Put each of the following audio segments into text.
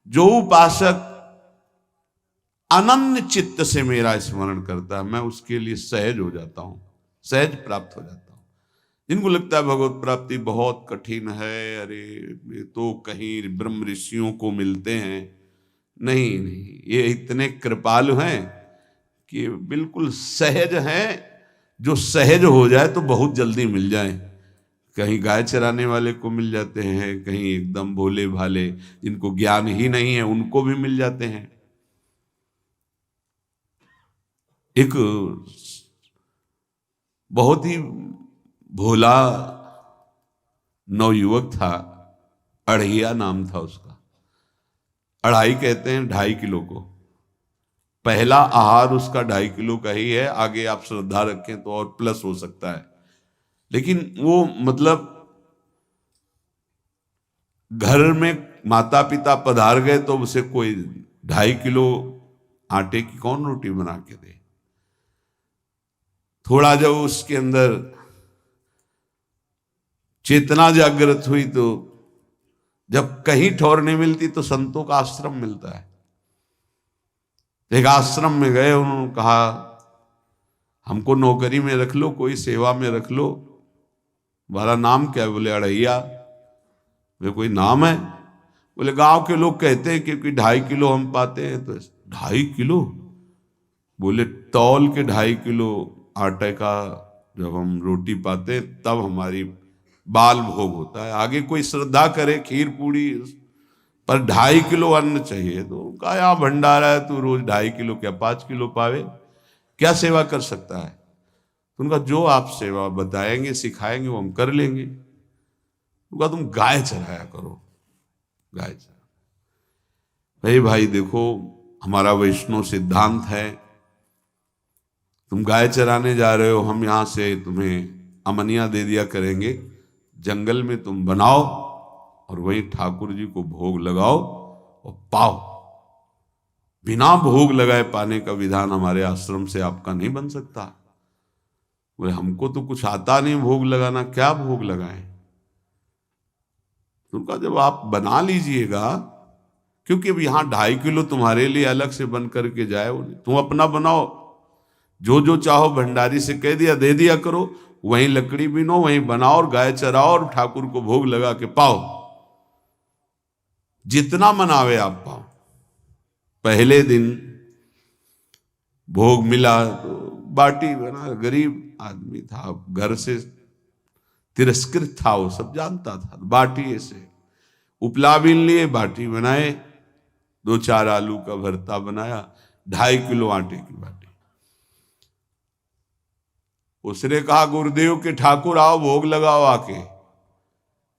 जो उपासक अनन्य चित्त से मेरा स्मरण करता है, मैं उसके लिए सहज हो जाता हूं, सहज प्राप्त हो जाता हूं। जिनको लगता है भगवत प्राप्ति बहुत कठिन है, अरे ये तो कहीं ब्रह्म ऋषियों को मिलते हैं, नहीं नहीं, ये इतने कृपालु हैं कि बिल्कुल सहज हैं। जो सहज हो जाए तो बहुत जल्दी मिल जाए। कहीं गाय चराने वाले को मिल जाते हैं, कहीं एकदम भोले भाले जिनको ज्ञान ही नहीं है उनको भी मिल जाते हैं। एक बहुत ही भोला नवयुवक था, अढ़िया नाम था उसका। अढ़ाई कहते हैं 2.5 किलो को। पहला आहार उसका 2.5 किलो का ही है, आगे आप श्रद्धा रखें तो और प्लस हो सकता है। लेकिन वो मतलब घर में माता पिता पधार गए तो उसे कोई 2.5 किलो आटे की कौन रोटी बना के दे। थोड़ा जब उसके अंदर चेतना जागृत हुई तो जब कहीं ठौर नहीं मिलती तो संतों का आश्रम मिलता है। एक आश्रम में गए, उन्होंने कहा हमको नौकरी में रख लो, कोई सेवा में रख लो, तुम्हारा नाम क्या है? बोले अढ़ैया। बोले कोई नाम है? बोले गांव के लोग कहते हैं क्योंकि 2.5 किलो हम पाते हैं। तो 2.5 किलो? बोले तौल के 2.5 किलो आटे का जब हम रोटी पाते तब हमारी बाल भोग होता है, आगे कोई श्रद्धा करे खीर पूड़ी, पर 2.5 किलो अन्न चाहिए। तो कहा यहाँ भंडारा है, तू रोज 2.5 किलो क्या 5 किलो पावे, क्या सेवा कर सकता है? तो उनका जो आप सेवा बताएंगे सिखाएंगे वो हम कर लेंगे। उनका तुम गाय चराया करो, गाय चरा। भाई देखो, हमारा वैष्णव सिद्धांत है, तुम गाय चराने जा रहे हो, हम यहां से तुम्हें अमनिया दे दिया करेंगे, जंगल में तुम बनाओ और वहीं ठाकुर जी को भोग लगाओ और पाओ। बिना भोग लगाए पाने का विधान हमारे आश्रम से आपका नहीं बन सकता। बोले हमको तो कुछ आता नहीं भोग लगाना, क्या भोग लगाएं? तो उनका जब आप बना लीजिएगा, क्योंकि अब यहां 2.5 किलो तुम्हारे लिए अलग से बन करके जाए, तुम अपना बनाओ, जो जो चाहो भंडारी से कह दिया दे दिया करो, वहीं लकड़ी बीनो, वहीं बनाओ और गाय चराओ और ठाकुर को भोग लगा के पाओ। जितना मनावे आप पाओ। पहले दिन भोग मिला तो बाटी बना, गरीब आदमी था, घर से तिरस्कृत था, वो सब जानता था। बाटी ऐसे उपला बीन लिए, बाटी बनाए, 2-4 आलू का भरता बनाया, 2.5 किलो आटे की बाटी। उसने कहा गुरुदेव के ठाकुर आओ भोग लगाओ आके।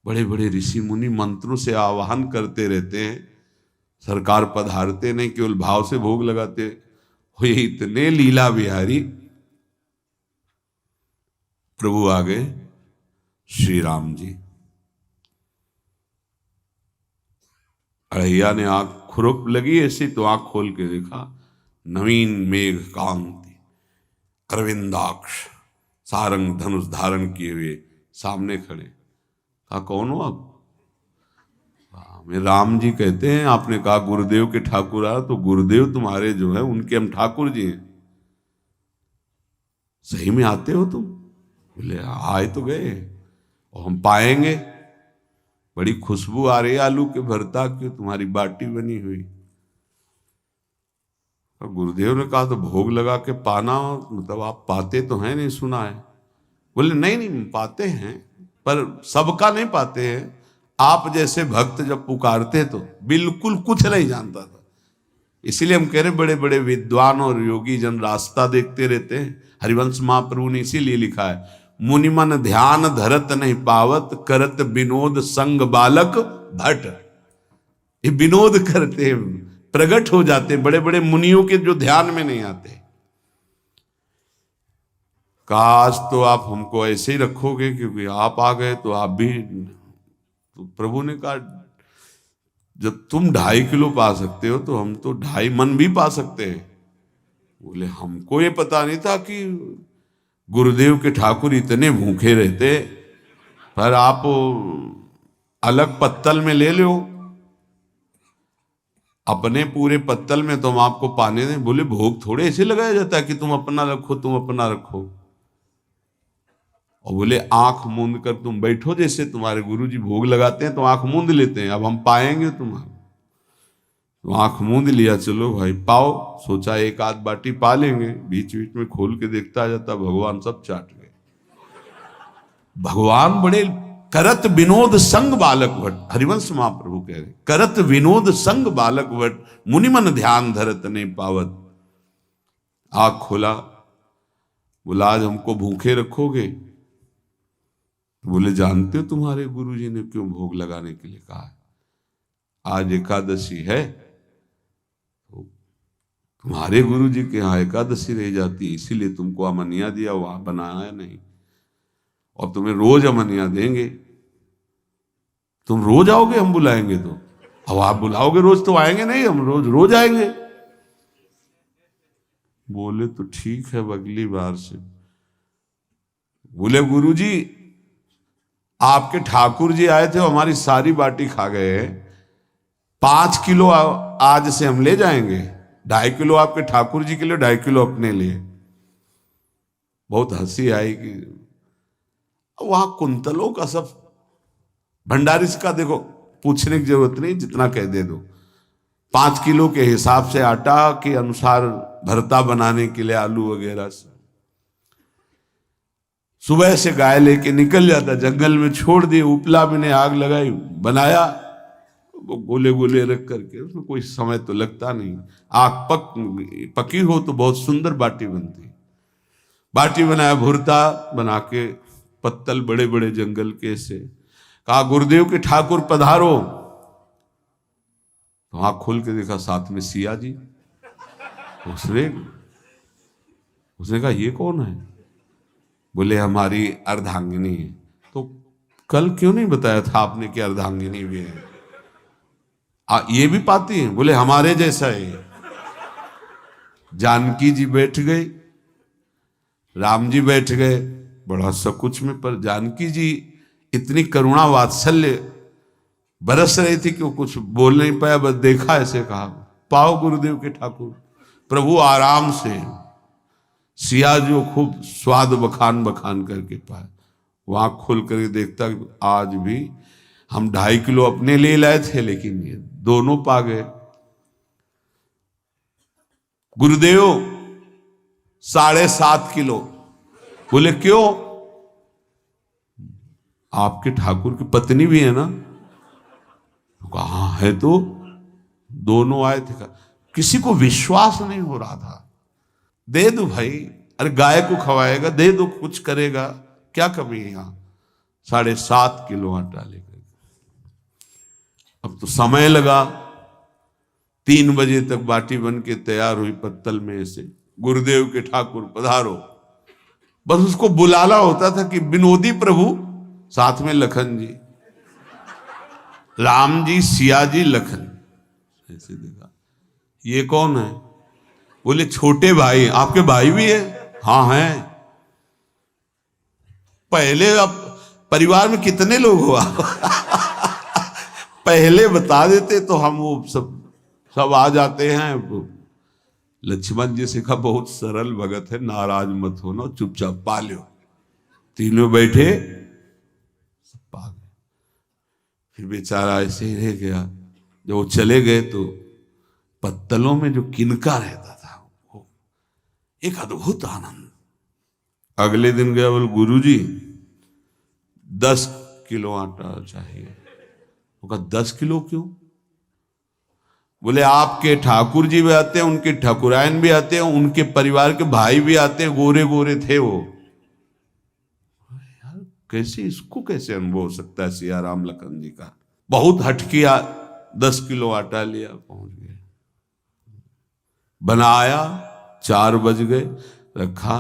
बड़े बड़े ऋषि मुनि मंत्रों से आवाहन करते रहते हैं, सरकार पधारते नहीं, केवल भाव से भोग लगाते हुए इतने लीला बिहारी प्रभु आ गए श्री राम जी। अढ़ैया ने आंख खुरप लगी ऐसी तो आंख खोल के देखा, नवीन मेघ कांति, अरविंदाक्ष, सारंग धनुष धारण किए हुए सामने खड़े। कहा कौन हो आप? मैं राम जी कहते हैं, आपने कहा गुरुदेव के ठाकुर आ, तो गुरुदेव तुम्हारे जो है उनके हम ठाकुर जी हैं। सही में आते हो तुम? बोले आए तो गए और हम पाएंगे। बड़ी खुशबू आ रही है आलू के भरता की, तुम्हारी बाटी बनी हुई। और गुरुदेव ने कहा तो भोग लगा के पाना, मतलब आप पाते तो हैं? नहीं सुना है। बोले नहीं नहीं पाते हैं, पर सबका नहीं पाते हैं। आप जैसे भक्त जब पुकारते तो बिल्कुल कुछ नहीं जानता था। इसीलिए हम कह रहे बड़े बड़े विद्वान और योगी जन रास्ता देखते रहते हैं। हरिवंश महाप्रभु ने इसीलिए लिखा है, मुनिमन ध्यान धरत नहीं पावत, करत विनोद संग बालक भट। ये विनोद करते हैं, प्रकट हो जाते हैं बड़े बड़े मुनियों के जो ध्यान में नहीं आते। काश तो आप हमको ऐसे ही रखोगे, क्योंकि आप आ गए तो आप भी। तो प्रभु ने कहा जब तुम 2.5 किलो पा सकते हो तो हम तो 2.5 मन भी पा सकते हैं। बोले हमको ये पता नहीं था कि गुरुदेव के ठाकुर इतने भूखे रहते, पर आप अलग पत्तल में ले लो। अपने पूरे पत्तल में तुम आपको पाने दें। बोले भोग थोड़े ऐसे लगाया जाता है कि तुम अपना रखो, तुम अपना रखो। और बोले आंख मूंद कर तुम बैठो, जैसे तुम्हारे गुरुजी भोग लगाते हैं तो आंख मूंद लेते हैं, अब हम पाएंगे तुम्हारा। तो आंख मूंद लिया, चलो भाई पाओ। सोचा एक आध बाटी पा लेंगे, बीच बीच में खोल के देखता जाता, भगवान सब चाट गए। भगवान बड़े करत विनोद संग बालक भट्ट, हरिवंश महाप्रभु कह रहे, करत विनोद संग बालक भट्ट, मुनिमन ध्यान धरत ने पावत। आंख खोला, बोला आज हमको भूखे रखोगे? बोले जानते हो तुम्हारे गुरुजी ने क्यों भोग लगाने के लिए कहा है? आज एकादशी है, तो तुम्हारे गुरुजी के यहाँ एकादशी रह जाती है, इसीलिए तुमको अमनिया दिया, वहां बनाया नहीं। और तुम्हें रोज अमनिया देंगे। तुम रोज आओगे हम बुलाएंगे तो? अब आप बुलाओगे रोज तो आएंगे नहीं, हम रोज रोज आएंगे। बोले तो ठीक है, अगली बार से। बोले गुरुजी आपके ठाकुर जी आए थे, हमारी सारी बाटी खा गए, 5 किलो आज से हम ले जाएंगे, 2.5 किलो आपके ठाकुर जी के लिए, 2.5 किलो अपने लिए। बहुत हंसी आई कि वहां कुंतलों का सब भंडारी का देखो, पूछने की जरूरत नहीं, जितना कह दे दो। 5 किलो के हिसाब से आटा के अनुसार भरता बनाने के लिए आलू वगैरह से सुबह से गाय लेके निकल जाता, जंगल में छोड़ दिए, उपला में ने आग लगाई, बनाया, वो गोले गोले रख करके, उसमें कोई समय तो लगता नहीं। आग पकी हो तो बहुत सुंदर बाटी बनती। बाटी बनाया, भुरता बना के, पत्तल बड़े बड़े जंगल के से, कहा गुरुदेव के ठाकुर पधारो। तो आंख खोल के देखा साथ में सिया जी। उसने कहा ये कौन है? बोले हमारी अर्धांगिनी है। तो कल क्यों नहीं बताया था आपने कि अर्धांगिनी भी है? ये भी पाती है? बोले हमारे जैसा है। जानकी जी बैठ गए, राम जी बैठ गए, बड़ा सकुच में, पर जानकी जी इतनी करुणा वात्सल्य बरस रही थी कि वो कुछ बोल नहीं पाया, बस देखा, ऐसे कहा पाओ गुरुदेव के ठाकुर। प्रभु आराम से, सिया जो खूब स्वाद बखान बखान करके पाए। वहां खोल कर देखता आज भी हम 2.5 किलो अपने लिए लाए थे, लेकिन ये दोनों पा गए। गुरुदेव 7.5 किलो। बोले क्यों? आपके ठाकुर की पत्नी भी है ना? कहा है, तो दोनों आए थे। किसी को विश्वास नहीं हो रहा था। दे दो भाई, अरे गाय को खवाएगा, दे दो, कुछ करेगा, क्या कमी है यहां? 7.5 किलो आटा लेकर। अब तो समय लगा, 3 बजे तक बाटी बन के तैयार हुई पत्तल में से। गुरुदेव के ठाकुर पधारो, बस उसको बुलाना होता था कि विनोदी प्रभु, साथ में लखन जी, राम जी, सिया जी, लखन। ऐसे देखा, ये कौन है? बोले छोटे भाई। आपके भाई भी है? हाँ है। पहले अब परिवार में कितने लोग हो आप? पहले बता देते तो हम वो सब आ जाते हैं। लक्ष्मण जी से कहा बहुत सरल भगत है, नाराज मत होना, चुपचाप पा लो। तीनों बैठे, सब पा गए। फिर बेचारा ऐसे ही रह गया। जब वो चले गए तो पत्तलों में जो किनका रहता था, वो एक अद्भुत आनंद। अगले दिन गया, बोले गुरुजी 10 किलो आटा चाहिए। वो कहा 10 किलो क्यों? बोले आपके ठाकुर जी भी आते हैं, उनके ठाकुरायन भी आते हैं, उनके परिवार के भाई भी आते हैं, गोरे गोरे थे वो। यार कैसे, इसको कैसे अनुभव हो सकता है सिया राम लखन जी का? बहुत हट किया, 10 किलो आटा लिया, पहुंच गए, बनाया, 4 बज गए, रखा।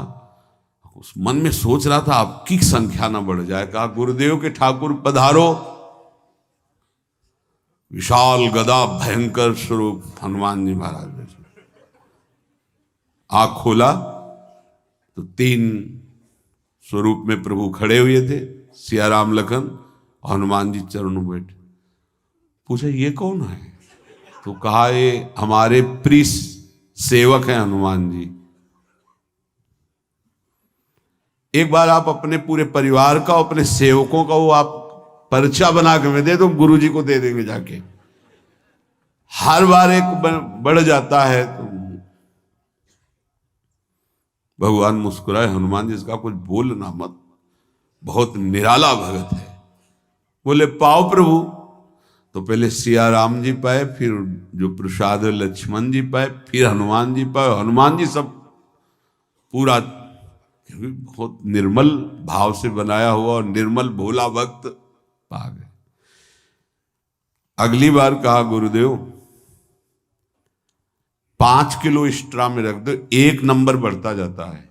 उस मन में सोच रहा था आपकी संख्या ना बढ़ जाए। कहा गुरुदेव के ठाकुर पधारो। विशाल गदा, भयंकर स्वरूप हनुमान जी महाराज। आंख खोला तो 3 स्वरूप में प्रभु खड़े हुए थे, सिया राम लखन, हनुमान जी चरणों बैठे। पूछा ये कौन है? तो कहा ये हमारे प्रिय सेवक हैं हनुमान जी, एक बार आप अपने पूरे परिवार का, अपने सेवकों का वो आप पर्चा बना के दे दो, गुरु जी को दे देंगे जाके। हर बार एक बढ़ जाता है तो भगवान मुस्कुराए, हनुमान जी इसका कुछ बोलना मत, बहुत निराला भगत है। बोले पाओ प्रभु। तो पहले सिया राम जी पाए, फिर जो प्रसाद लक्ष्मण जी पाए, फिर हनुमान जी पाए। हनुमान जी सब पूरा बहुत निर्मल भाव से बनाया हुआ और निर्मल भोला भक्त पा गए। अगली बार कहा गुरुदेव 5 किलो एक्स्ट्रा में रख दो, 1 नंबर बढ़ता जाता है।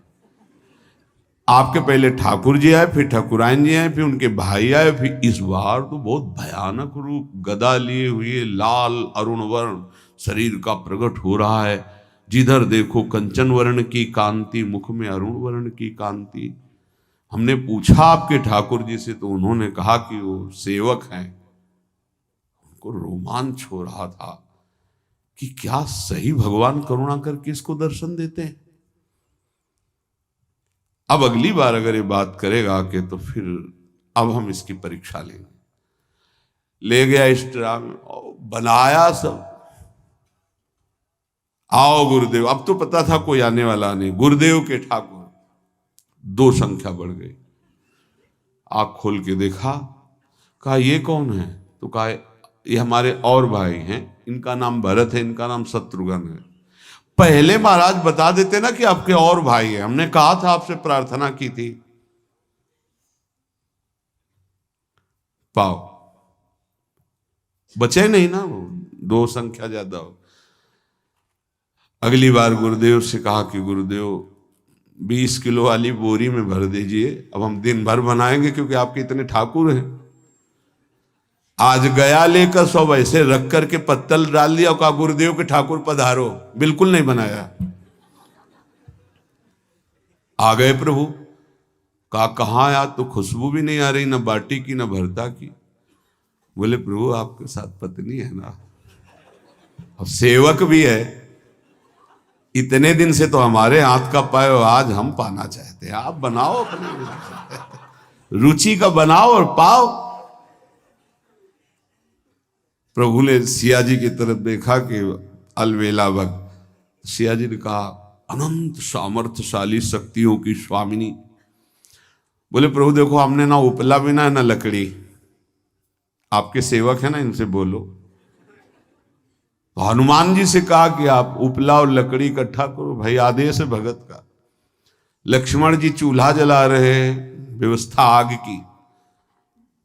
आपके पहले ठाकुर जी आए, फिर ठाकुरायन जी आए, फिर उनके भाई आए, फिर इस बार तो बहुत भयानक रूप, गदा लिए हुए, लाल अरुण वर्ण शरीर का प्रकट हो रहा है। जिधर देखो कंचन वर्ण की कांति, मुख में अरुण वर्ण की कांति। हमने पूछा आपके ठाकुर जी से तो उन्होंने कहा कि वो सेवक हैं। उनको रोमांच हो रहा था कि क्या सही भगवान करुणा करके इसको दर्शन देते हैं। अब अगली बार अगर ये बात करेगा कि तो फिर अब हम इसकी परीक्षा लेंगे। ले गया एक्स्ट्रा में, बनाया सब। आओ गुरुदेव। अब तो पता था कोई आने वाला नहीं, गुरुदेव के ठाकुर 2 संख्या बढ़ गई। आँख खोल के देखा, कहा ये कौन है? तो कहा ये हमारे और भाई हैं, इनका नाम भरत है, इनका नाम शत्रुघ्न है। पहले महाराज बता देते ना कि आपके और भाई हैं, हमने कहा था, आपसे प्रार्थना की थी। पाओ बचे नहीं ना, वो 2 संख्या ज्यादा हो। अगली बार गुरुदेव से कहा कि गुरुदेव 20 किलो वाली बोरी में भर दीजिए, अब हम दिन भर बनाएंगे क्योंकि आपके इतने ठाकुर हैं। आज गया लेकर सब ऐसे रख करके पत्तल डाल दिया और कहा गुरुदेव के ठाकुर पधारो। बिल्कुल नहीं बनाया। आ गए प्रभु। कहा कहाँ यार, तो खुशबू भी नहीं आ रही, ना बाटी की ना भरता की। बोले प्रभु आपके साथ पत्नी है ना, और सेवक भी है, इतने दिन से तो हमारे हाथ का पाए, आज हम पाना चाहते हैं, आप बनाओ अपने रुचि का बनाओ और पाओ। प्रभु ने सिया जी की तरफ देखा कि अलवेला भक्त। सिया जी ने कहा अनंत सामर्थ्यशाली शक्तियों की स्वामिनी। बोले प्रभु देखो हमने ना उपला बिना है ना लकड़ी, आपके सेवक है ना, इनसे बोलो। तो हनुमान जी से कहा कि आप उपला और लकड़ी इकट्ठा करो, भाई आदेश है भगत का। लक्ष्मण जी चूल्हा जला रहे, व्यवस्था आग की,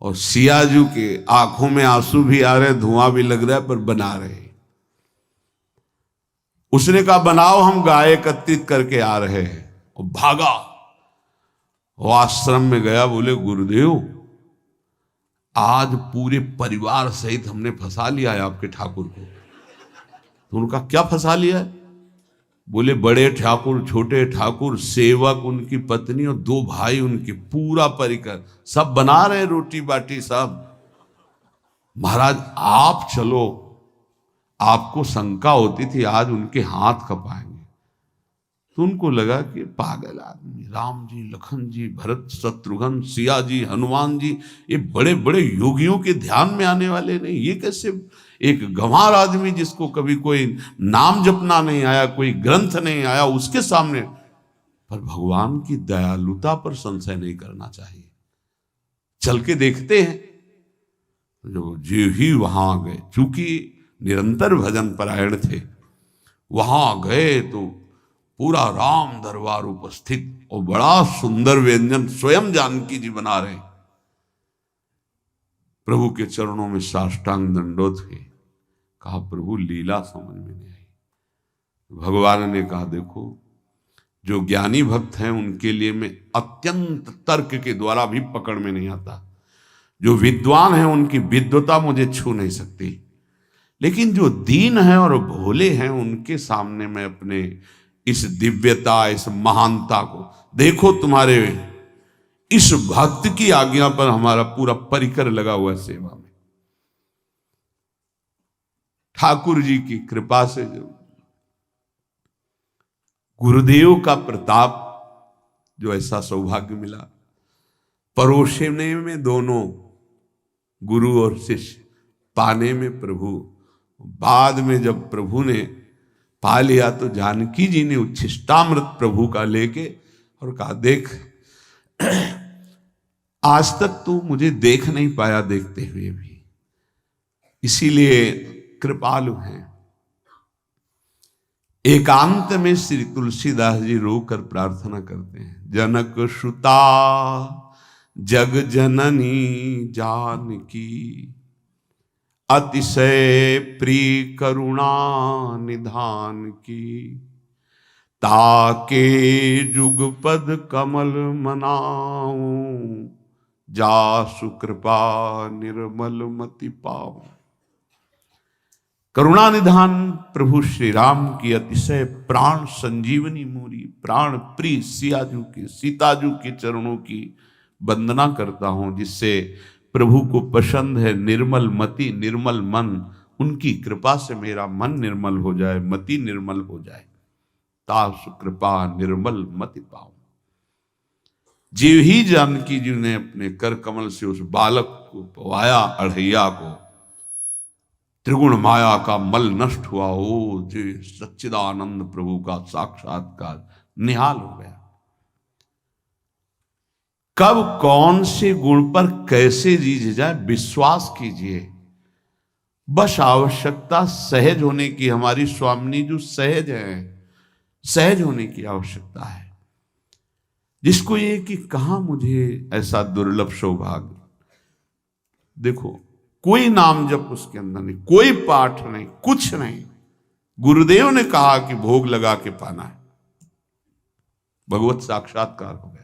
और सियाजू के आंखों में आंसू भी आ रहे, धुआं भी लग रहा है, पर बना रहे। उसने कहा बनाओ, हम गाय एकत्रित करके आ रहे हैं। और भागा, वो आश्रम में गया। बोले गुरुदेव आज पूरे परिवार सहित हमने फंसा लिया है आपके ठाकुर को। तो उनका क्या फंसा लिया है? बोले बड़े ठाकुर, छोटे ठाकुर, सेवक, उनकी पत्नी और 2 भाई उनके, पूरा परिकर, सब बना रहे रोटी बाटी सब। महाराज आप चलो, आपको शंका होती थी आज उनके हाथ कपाएंगे। तो उनको लगा कि पागल आदमी, राम जी, लखन जी, भरत, शत्रुघ्न, सिया जी, हनुमान जी, ये बड़े बड़े योगियों के ध्यान में आने वाले नहीं, ये कैसे एक गंवार आदमी जिसको कभी कोई नाम जपना नहीं आया, कोई ग्रंथ नहीं आया, उसके सामने। पर भगवान की दयालुता पर संशय नहीं करना चाहिए। चल के देखते हैं। जो ही वहां गए, चूंकि निरंतर भजन परायण थे, वहां गए तो पूरा राम दरबार उपस्थित, और बड़ा सुंदर व्यंजन स्वयं जानकी जी बना रहे। प्रभु के चरणों में साष्टांग दंडोत हुए। कहा प्रभु लीला समझ में नहीं आई। भगवान ने कहा देखो, जो ज्ञानी भक्त हैं उनके लिए मैं अत्यंत तर्क के द्वारा भी पकड़ में नहीं आता। जो विद्वान हैं उनकी विद्वता मुझे छू नहीं सकती, लेकिन जो दीन हैं और भोले हैं उनके सामने मैं अपने इस दिव्यता, इस महानता को देखो। तुम्हारे इस भक्त की आज्ञा पर हमारा पूरा परिकर लगा हुआ है सेवा में। ठाकुर जी की कृपा से जो गुरुदेव का प्रताप, जो ऐसा सौभाग्य मिला, परोसने में दोनों गुरु और शिष्य, पाने में प्रभु। बाद में जब प्रभु ने पा लिया तो जानकी जी ने उच्छिष्टामृत प्रभु का लेके और कहा, देख आज तक तू मुझे देख नहीं पाया देखते हुए भी, इसीलिए कृपालु हैं। एकांत में श्री तुलसीदास जी रोकर प्रार्थना करते हैं, जनक सुता जग जननी जानकी, अतिशय प्रिय करुणा निधान की, ताके जुगपद कमल मनाऊं, जासु कृपा निर्मल मति पाऊं। करुणा निधान प्रभु श्री राम की अतिशय प्राण संजीवनी मूरी, प्राण प्रिय सियाजू की, सीताजू के चरणों की वंदना करता हूं, जिससे प्रभु को पसंद है निर्मल मति निर्मल मन। उनकी कृपा से मेरा मन निर्मल हो जाए, मति निर्मल हो जाए, तासु कृपा निर्मल मति पाऊं। जीव ही जानकी जी ने अपने कर कमल से उस बालक को पवाया, अढ़ैया को, त्रिगुण माया का मल नष्ट हुआ। हो जी सच्चिदानंद प्रभु का साक्षात्कार निहाल हो गया। कब कौन से गुण पर कैसे जी जाए विश्वास कीजिए, बस आवश्यकता सहज होने की। हमारी स्वामिनी जो सहज है, सहज होने की आवश्यकता है। जिसको ये कि कहां मुझे ऐसा दुर्लभ सौभाग्य, देखो कोई नाम जप उसके अंदर नहीं, कोई पाठ नहीं, कुछ नहीं। गुरुदेव ने कहा कि भोग लगा के पाना है, भगवत साक्षात्कार हो गया।